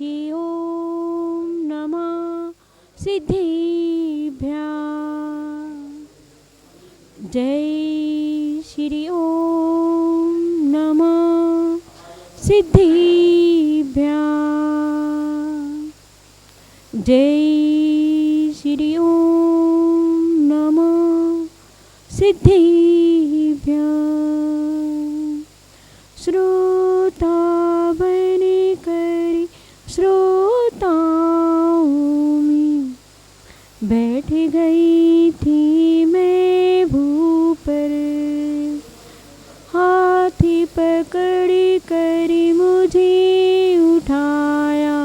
श्री ओम नमः सिद्धिभ्यां। जय श्री ओम नमः सिद्धिभ्यां। जय श्री ओम नमः सिद्धिभ्यां। श्रोता बन कर श्रोताओं में बैठ गई थी मैं भू पर, हाथी पकड़ कर मुझे उठाया,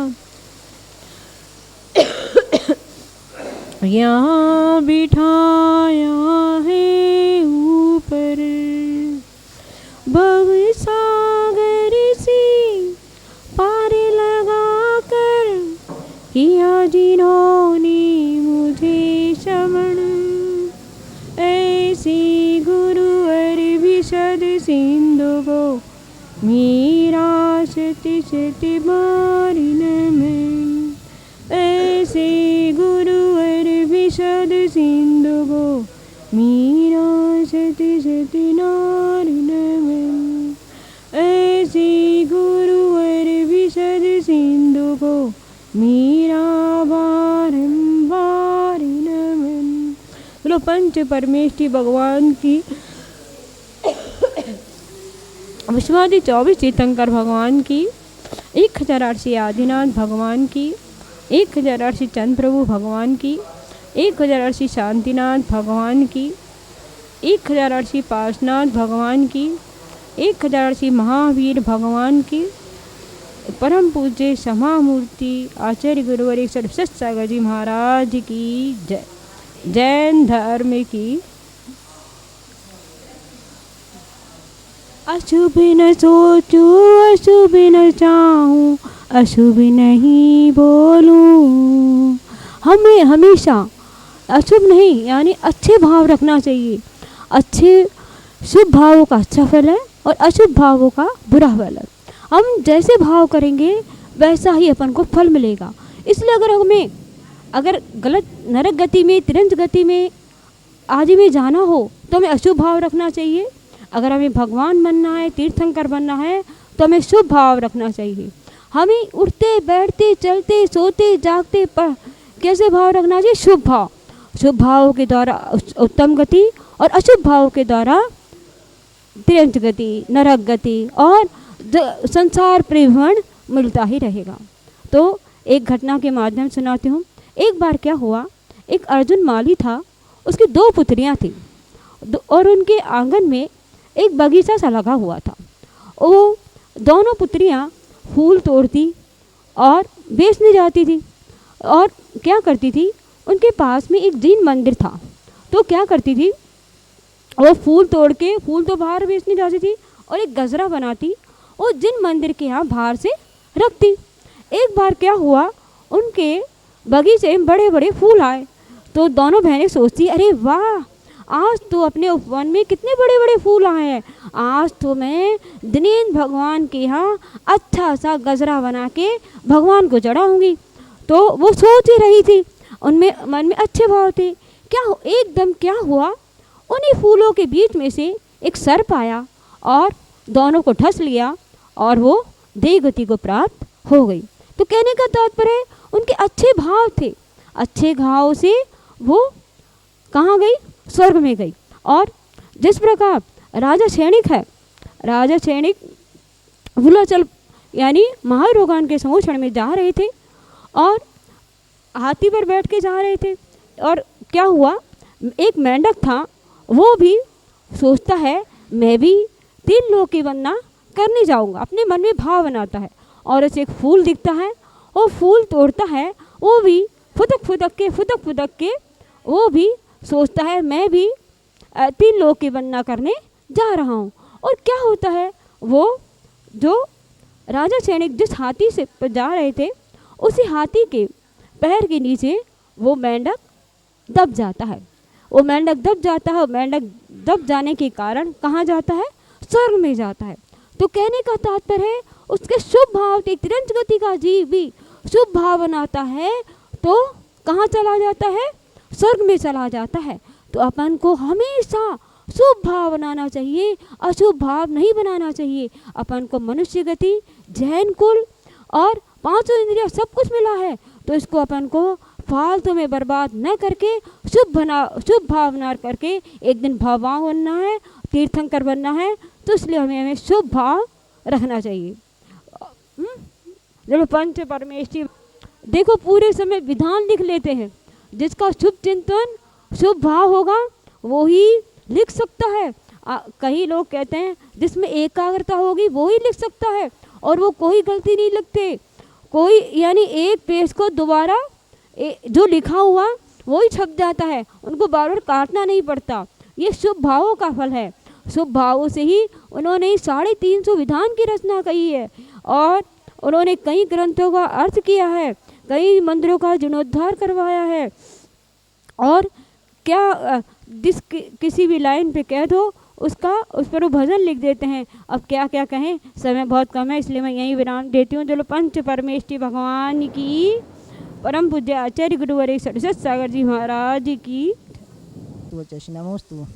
यहाँ बिठाया है ऊपर। भव सागर से पार लगा कर किया जिन्होंने मुझे शमन, ऐसे गुरुवर विशद सिंधु को मेरा शति शति बारी नमन। ऐसे गुरुवर विशद सिंधु को मेरा शति शति नारी नमन। ऐसे गुरुवर विशद सिंधु को मेरा बारंबार नमन। बोलो पंच परमेष्टि भगवान की, विश्वादि 24 तीर्थंकर भगवान की, 1008 आदिनाथ भगवान की, 1008 चंद्र प्रभु भगवान की, 1008 शांतिनाथ भगवान की, 1008 पार्शनाथ भगवान की, 1008 महावीर भगवान की, परम पूज्य समामूर्ति आचार्य गुरुवर सरस्वती सागर जी महाराज की जय। जैन धर्म की। अशुभ न सोचूं, अशुभ न चाहूं, अशुभ नहीं बोलूं। हमें हमेशा अशुभ नहीं यानी अच्छे भाव रखना चाहिए। अच्छे शुभ भावों का अच्छा फल है और अशुभ भावों का बुरा फल है। हम जैसे भाव करेंगे वैसा ही अपन को फल मिलेगा। इसलिए अगर गलत नरक गति में, तिरंज गति में आदि में जाना हो तो हमें अशुभ भाव रखना चाहिए। अगर हमें भगवान बनना है, तीर्थंकर बनना है तो हमें शुभ भाव रखना चाहिए। हमें उठते बैठते चलते सोते जागते पर कैसे भाव रखना चाहिए? शुभ भाव। शुभ भाव के द्वारा उत्तम गति और अशुभ भाव के द्वारा तिरंज गति, नरक गति और संसार परिभ्रमण मिलता ही रहेगा। तो एक घटना के माध्यम सुनाती हूँ। एक बार क्या हुआ, एक अर्जुन माली था, उसकी 2 पुत्रियाँ थीं और उनके आंगन में एक बगीचा सा लगा हुआ था। वो दोनों पुत्रियाँ फूल तोड़ती और बेचने जाती थी। और क्या करती थी, उनके पास में एक जैन मंदिर था, तो क्या करती थी, वो फूल तोड़ के, फूल तो बाहर बेचने जाती थी और एक गजरा बनाती और जिन मंदिर के यहाँ बाहर से रखती। एक बार क्या हुआ, उनके बगीचे में बड़े बड़े फूल आए तो दोनों बहनें सोचती, अरे वाह, आज तो अपने उपवन में कितने बड़े बड़े फूल आए हैं, आज तो मैं दिनेश भगवान के यहाँ अच्छा सा गजरा बना के भगवान को चढ़ाऊँगी। तो वो सोच ही रही थी, उनमें मन में अच्छे भाव थे। एकदम क्या हुआ, उन्हीं फूलों के बीच में से एक सर्प आया और दोनों को ठस लिया और वो देह गति को प्राप्त हो गई। तो कहने का तात्पर्य है, उनके अच्छे भाव थे, अच्छे भाव से वो कहाँ गई? स्वर्ग में गई। और जिस प्रकार राजा क्षणिक है, राजा क्षणिक भूलाचल यानी महारोगान के समूषण में जा रहे थे और हाथी पर बैठ के जा रहे थे। और क्या हुआ, एक मेंढक था, वो भी सोचता है मैं भी 3 लोक की वंदना करने जाऊंगा, अपने मन में भाव बनाता है और उसे एक फूल दिखता है, वो फूल तोड़ता है, वो भी फुदक फुदक के वो भी सोचता है मैं भी 3 लोक की वंदना करने जा रहा हूँ। और क्या होता है, वो जो राजा सैनिक जिस हाथी से जा रहे थे, उसी हाथी के पैर के नीचे वो मेंढक दब जाता है। वो मेंढक दब जाता है, मेंढक दब जाने के कारण कहाँ जाता है? स्वर्ग में जाता है। तो कहने का तात्पर्य है, उसके शुभ भाव थे, तिरंज गति का जीव भी शुभ भाव बनाता है तो कहाँ चला जाता है? स्वर्ग में चला जाता है। तो अपन को हमेशा शुभ भाव बनाना चाहिए, अशुभ भाव नहीं बनाना चाहिए। अपन को मनुष्य गति, जैन कुल और पांचों इंद्रिया सब कुछ मिला है, तो इसको अपन को फालतू में बर्बाद न करके शुभ भावना करके एक दिन भगवान बनना है, तीर्थंकर बनना है। तो इसलिए हमें शुभ भाव रखना चाहिए। जब पंच परमेष्टि देखो पूरे समय विधान लिख लेते हैं, जिसका शुभ चिंतन शुभ भाव होगा वो ही लिख सकता है। कई लोग कहते हैं जिसमें एकाग्रता होगी वो ही लिख सकता है, और वो कोई गलती नहीं लिखते। कोई यानी एक पेज को दोबारा जो लिखा हुआ वो ही छप जाता है, उनको बार बार काटना नहीं पड़ता। ये शुभ भावों का फल है। शुभ भावों से ही उन्होंने 350 विधान की रचना की है, और उन्होंने कई ग्रंथों का अर्थ किया है, कई मंदिरों का जीर्णोद्धार करवाया है। और क्या किसी भी लाइन पे कह दो उस पर वो भजन लिख देते हैं। अब क्या क्या कहें, समय बहुत कम है, इसलिए मैं यहीं विराम देती हूँ। चलो पंच परमेष्टि भगवान की, परम पूज्य आचार्य गुरुवर सत सागर जी महाराज की नमोस्तु।